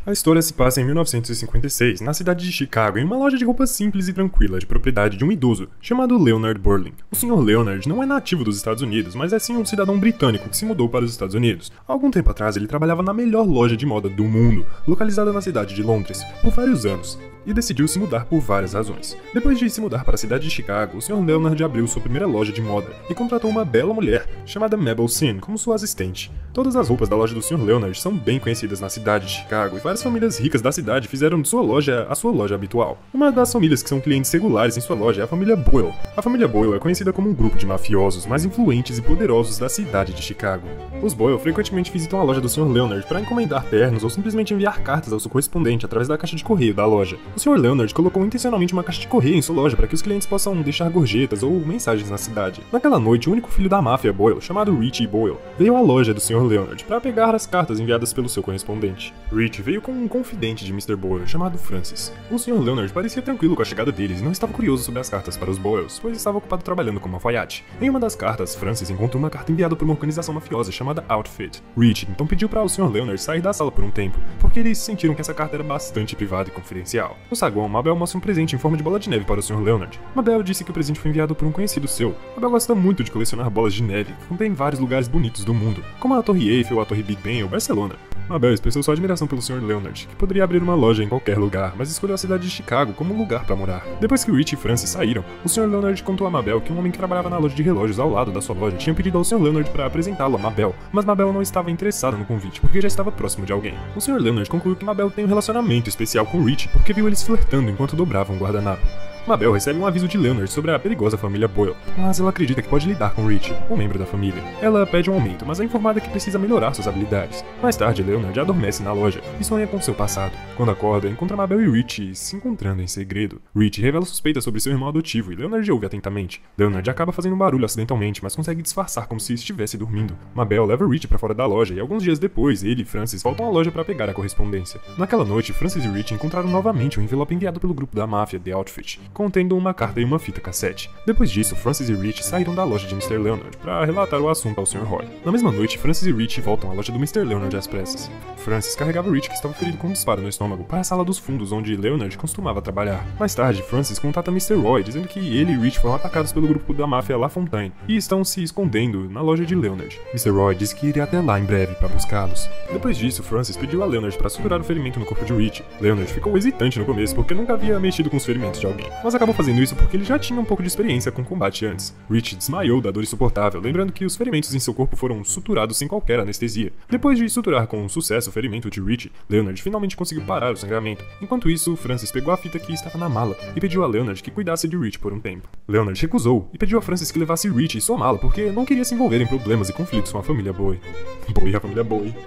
A história se passa em 1956, na cidade de Chicago, em uma loja de roupas simples e tranquila de propriedade de um idoso, chamado Leonard Burling. O Sr. Leonard não é nativo dos Estados Unidos, mas é sim um cidadão britânico que se mudou para os Estados Unidos. Há algum tempo atrás ele trabalhava na melhor loja de moda do mundo, localizada na cidade de Londres, por vários anos, e decidiu se mudar por várias razões. Depois de se mudar para a cidade de Chicago, o Sr. Leonard abriu sua primeira loja de moda e contratou uma bela mulher, chamada Mabel Sin, como sua assistente. Todas as roupas da loja do Sr. Leonard são bem conhecidas na cidade de Chicago, e várias famílias ricas da cidade fizeram de sua loja a sua loja habitual. Uma das famílias que são clientes regulares em sua loja é a família Boyle. A família Boyle é conhecida como um grupo de mafiosos mais influentes e poderosos da cidade de Chicago. Os Boyle frequentemente visitam a loja do Sr. Leonard para encomendar ternos ou simplesmente enviar cartas ao seu correspondente através da caixa de correio da loja. O Sr. Leonard colocou intencionalmente uma caixa de correio em sua loja para que os clientes possam deixar gorjetas ou mensagens na cidade. Naquela noite, o único filho da máfia Boyle, chamado Richie Boyle, veio à loja do Sr. Leonard para pegar as cartas enviadas pelo seu correspondente. Rich veio com um confidente de Mr. Boyle, chamado Francis. O Sr. Leonard parecia tranquilo com a chegada deles e não estava curioso sobre as cartas para os Boyles, pois estava ocupado trabalhando como alfaiate. Em uma das cartas, Francis encontrou uma carta enviada por uma organização mafiosa chamada Outfit. Rich então pediu para o Sr. Leonard sair da sala por um tempo, porque eles sentiram que essa carta era bastante privada e confidencial. No saguão, Mabel mostra um presente em forma de bola de neve para o Sr. Leonard. Mabel disse que o presente foi enviado por um conhecido seu. Mabel gosta muito de colecionar bolas de neve, que contém vários lugares bonitos do mundo, como a Torre Eiffel, a Torre Big Ben ou Barcelona. Mabel expressou sua admiração pelo Sr. Leonard, que poderia abrir uma loja em qualquer lugar, mas escolheu a cidade de Chicago como um lugar para morar. Depois que Rich e Francis saíram, o Sr. Leonard contou a Mabel que um homem que trabalhava na loja de relógios ao lado da sua loja tinha pedido ao Sr. Leonard para apresentá-lo a Mabel, mas Mabel não estava interessada no convite, porque já estava próximo de alguém. O Sr. Leonard concluiu que Mabel tem um relacionamento especial com Rich, porque viu eles flertando enquanto dobravam um guardanapo. Mabel recebe um aviso de Leonard sobre a perigosa família Boyle, mas ela acredita que pode lidar com Rich, um membro da família. Ela pede um aumento, mas é informada que precisa melhorar suas habilidades. Mais tarde, Leonard adormece na loja e sonha com seu passado. Quando acorda, encontra Mabel e Rich se encontrando em segredo. Rich revela suspeitas sobre seu irmão adotivo e Leonard ouve atentamente. Leonard acaba fazendo um barulho acidentalmente, mas consegue disfarçar como se estivesse dormindo. Mabel leva Rich para fora da loja e alguns dias depois, ele e Francis voltam à loja para pegar a correspondência. Naquela noite, Francis e Rich encontraram novamente um envelope enviado pelo grupo da máfia The Outfit, contendo uma carta e uma fita cassete. Depois disso, Francis e Rich saíram da loja de Mr. Leonard para relatar o assunto ao Sr. Roy. Na mesma noite, Francis e Rich voltam à loja do Mr. Leonard às pressas. Francis carregava Rich, que estava ferido com um disparo no estômago, para a sala dos fundos onde Leonard costumava trabalhar. Mais tarde, Francis contata Mr. Roy, dizendo que ele e Rich foram atacados pelo grupo da máfia La Fontaine e estão se escondendo na loja de Leonard. Mr. Roy disse que iria até lá em breve para buscá-los. Depois disso, Francis pediu a Leonard para suturar o ferimento no corpo de Rich. Leonard ficou hesitante no começo porque nunca havia mexido com os ferimentos de alguém, mas acabou fazendo isso porque ele já tinha um pouco de experiência com combate antes. Rich desmaiou da dor insuportável, lembrando que os ferimentos em seu corpo foram suturados sem qualquer anestesia. Depois de suturar com sucesso o ferimento de Rich, Leonard finalmente conseguiu parar o sangramento. Enquanto isso, Francis pegou a fita que estava na mala e pediu a Leonard que cuidasse de Rich por um tempo. Leonard recusou e pediu a Francis que levasse Rich e sua mala porque não queria se envolver em problemas e conflitos com a família Boyle.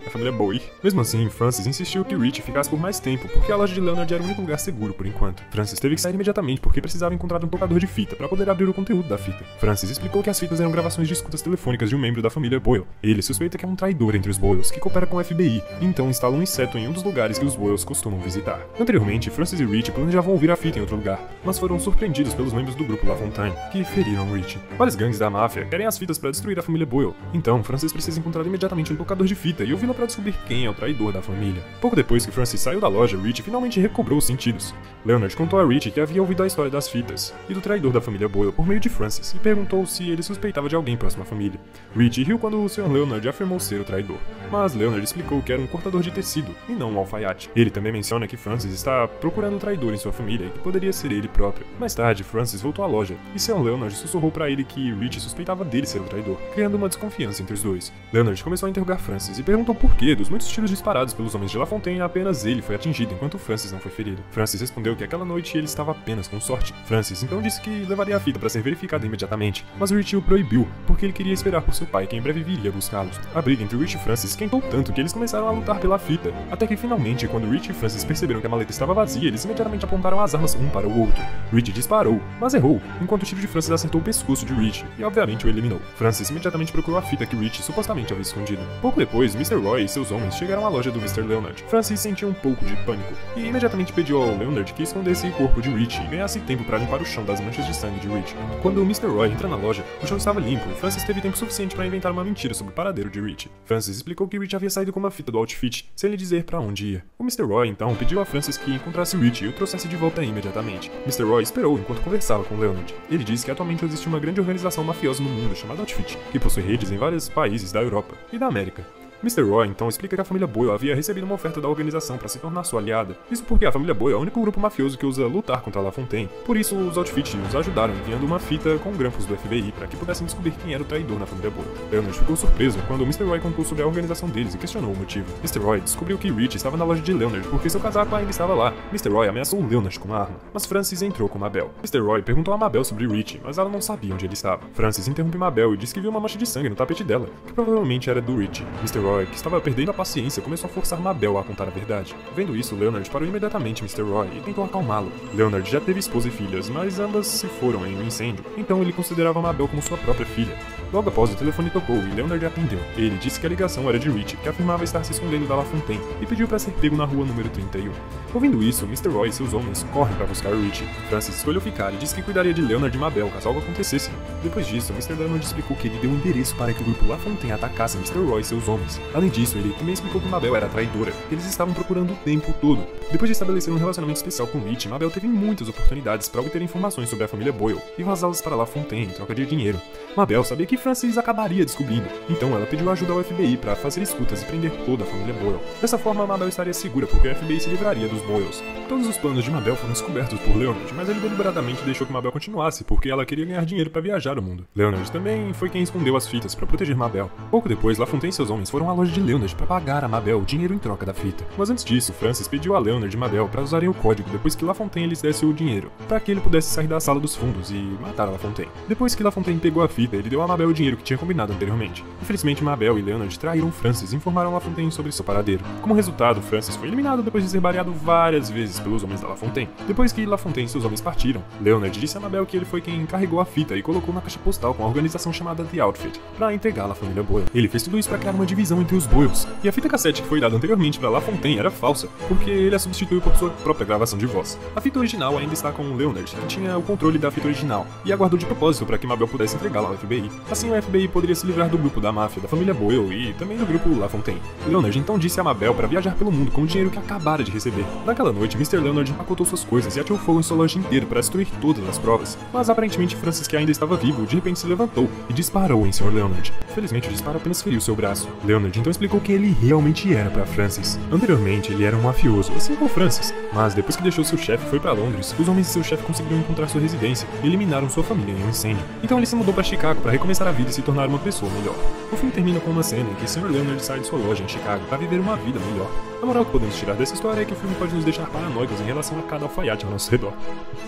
A família Boyle. Mesmo assim, Francis insistiu que Rich ficasse por mais tempo porque a loja de Leonard era o único lugar seguro por enquanto. Francis teve que sair imediatamente porque precisava encontrar um tocador de fita para poder abrir o conteúdo da fita. Francis explicou que as fitas eram gravações de escutas telefônicas de um membro da família Boyle. Ele suspeita que é um traidor entre os Boyles, que coopera com o FBI, e então instala um inseto em um dos lugares que os Boyles costumam visitar. Anteriormente, Francis e Rich planejavam ouvir a fita em outro lugar, mas foram surpreendidos pelos membros do grupo La Fontaine, que feriram Rich. Vários gangues da máfia querem as fitas para destruir a família Boyle, então Francis precisa encontrar imediatamente um tocador de fita e ouvi-la para descobrir quem é o traidor da família. Pouco depois que Francis saiu da loja, Rich finalmente recobrou os sentidos. Leonard contou a Rich que havia ouvido a história das fitas e do traidor da família Boyle por meio de Francis e perguntou se ele suspeitava de alguém próximo à família. Rich riu quando o Sr. Leonard afirmou ser o traidor, mas Leonard explicou que era um cortador de tecido e não um alfaiate. Ele também menciona que Francis está procurando um traidor em sua família e que poderia ser ele próprio. Mais tarde, Francis voltou à loja e Sr. Leonard sussurrou para ele que Rich suspeitava dele ser o traidor, criando uma desconfiança entre os dois. Leonard começou a interrogar Francis e perguntou por que, dos muitos tiros disparados pelos homens de La Fontaine, apenas ele foi atingido enquanto Francis não foi ferido. Francis respondeu que aquela noite ele estava apenas com sorte. Francis então disse que levaria a fita para ser verificada imediatamente, mas Rich o proibiu porque ele queria esperar por seu pai, que em breve viria buscá-los. A briga entre Rich e Francis esquentou tanto que eles começaram a lutar pela fita, até que finalmente, quando Rich e Francis perceberam que a maleta estava vazia, eles imediatamente apontaram as armas um para o outro. Rich disparou, mas errou, enquanto o tiro de Francis acertou o pescoço de Rich e obviamente o eliminou. Francis imediatamente procurou a fita que Rich supostamente havia escondido. Pouco depois, Mr. Roy e seus homens chegaram à loja do Mr. Leonard. Francis sentiu um pouco de pânico e imediatamente pediu ao Leonard que escondesse o corpo de Rich e ganhasse tirasse tempo para limpar o chão das manchas de sangue de Rich. Quando o Mr. Roy entra na loja, o chão estava limpo e Francis teve tempo suficiente para inventar uma mentira sobre o paradeiro de Rich. Francis explicou que Rich havia saído com uma fita do outfit, sem lhe dizer para onde ia. O Mr. Roy então pediu a Francis que encontrasse Rich e o trouxesse de volta imediatamente. Mr. Roy esperou enquanto conversava com Leonard. Ele disse que atualmente existe uma grande organização mafiosa no mundo chamada Outfit, que possui redes em vários países da Europa e da América. Mr. Roy então explica que a família Boyle havia recebido uma oferta da organização para se tornar sua aliada. Isso porque a família Boyle é o único grupo mafioso que usa lutar contra La Fontaine. Por isso, os Outfit os ajudaram enviando uma fita com grampos do FBI para que pudessem descobrir quem era o traidor na família Boyle. Leonard ficou surpreso quando Mr. Roy contou sobre a organização deles e questionou o motivo. Mr. Roy descobriu que Rich estava na loja de Leonard porque seu casaco ainda estava lá. Mr. Roy ameaçou Leonard com uma arma, mas Francis entrou com Mabel. Mr. Roy perguntou a Mabel sobre Rich, mas ela não sabia onde ele estava. Francis interrompeu Mabel e disse que viu uma mancha de sangue no tapete dela, que provavelmente era do Rich. Mr. Roy, que estava perdendo a paciência, começou a forçar Mabel a contar a verdade. Vendo isso, Leonard parou imediatamente Mr. Roy e tentou acalmá-lo. Leonard já teve esposa e filhas, mas ambas se foram em um incêndio, então ele considerava Mabel como sua própria filha. Logo após, o telefone tocou e Leonard atendeu. Ele disse que a ligação era de Rich, que afirmava estar se escondendo da La Fontaine, e pediu para ser pego na rua número 31. Ouvindo isso, Mr. Roy e seus homens correm para buscar Rich. Francis escolheu ficar e disse que cuidaria de Leonard e Mabel caso algo acontecesse. Depois disso, Mr. Leonard explicou que ele deu um endereço para que o grupo La Fontaine atacasse Mr. Roy e seus homens. Além disso, ele também explicou que Mabel era traidora, que eles estavam procurando o tempo todo. Depois de estabelecer um relacionamento especial com Rich, Mabel teve muitas oportunidades para obter informações sobre a família Boyle e vazá-las para La Fontaine em troca de dinheiro. Mabel sabia que Francis acabaria descobrindo, então ela pediu ajuda ao FBI para fazer escutas e prender toda a família Boyle. Dessa forma, Mabel estaria segura porque o FBI se livraria dos Boyles. Todos os planos de Mabel foram descobertos por Leonard, mas ele deliberadamente deixou que Mabel continuasse porque ela queria ganhar dinheiro para viajar o mundo. Leonard também foi quem escondeu as fitas para proteger Mabel. Pouco depois, La Fontaine e seus homens foram à loja de Leonard para pagar a Mabel dinheiro em troca da fita. Mas antes disso, Francis pediu a Leonard e Mabel para usarem o código depois que La Fontaine lhes desse o dinheiro, para que ele pudesse sair da sala dos fundos e matar a La Fontaine. Depois que La Fontaine pegou a fita, ele deu a Mabel o dinheiro que tinha combinado anteriormente. Infelizmente, Mabel e Leonard traíram Francis e informaram La Fontaine sobre seu paradeiro. Como resultado, Francis foi eliminado depois de ser baleado várias vezes pelos homens da La Fontaine. Depois que La Fontaine e seus homens partiram, Leonard disse a Mabel que ele foi quem carregou a fita e colocou na caixa postal com a organização chamada The Outfit, para entregá-la à família Boyle. Ele fez tudo isso para criar uma divisão entre os Boyles, e a fita cassete que foi dada anteriormente para La Fontaine era falsa, porque ele a substituiu por sua própria gravação de voz. A fita original ainda está com Leonard, que tinha o controle da fita original, e aguardou de propósito para que Mabel pudesse entregá-la ao FBI. Assim, o FBI poderia se livrar do grupo da máfia da família Boyle e também do grupo La Fontaine. Leonard então disse a Mabel para viajar pelo mundo com o dinheiro que acabara de receber. Naquela noite, Mr. Leonard empacotou suas coisas e atirou fogo em sua loja inteira para destruir todas as provas. Mas aparentemente Francis, que ainda estava vivo, de repente se levantou e disparou em Sr. Leonard. Felizmente, o disparo apenas feriu seu braço. Leonard então explicou quem ele realmente era para Francis. Anteriormente, ele era um mafioso, assim como Francis. Mas depois que deixou seu chefe e foi para Londres, os homens de seu chefe conseguiram encontrar sua residência e eliminaram sua família em um incêndio. Então ele se mudou para Chicago para recomeçar a vida e se tornar uma pessoa melhor. O filme termina com uma cena em que Sr. Leonard sai de sua loja em Chicago para viver uma vida melhor. A moral que podemos tirar dessa história é que o filme pode nos deixar paranoicos em relação a cada alfaiate ao nosso redor.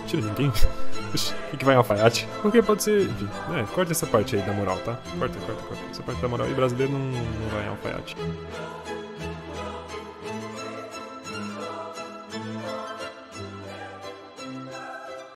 Tira ninguém. O que vai em alfaiate? Porque pode ser. Enfim, corta essa parte aí da moral, tá? Corta. Essa parte da moral aí brasileiro não vai em alfaiate.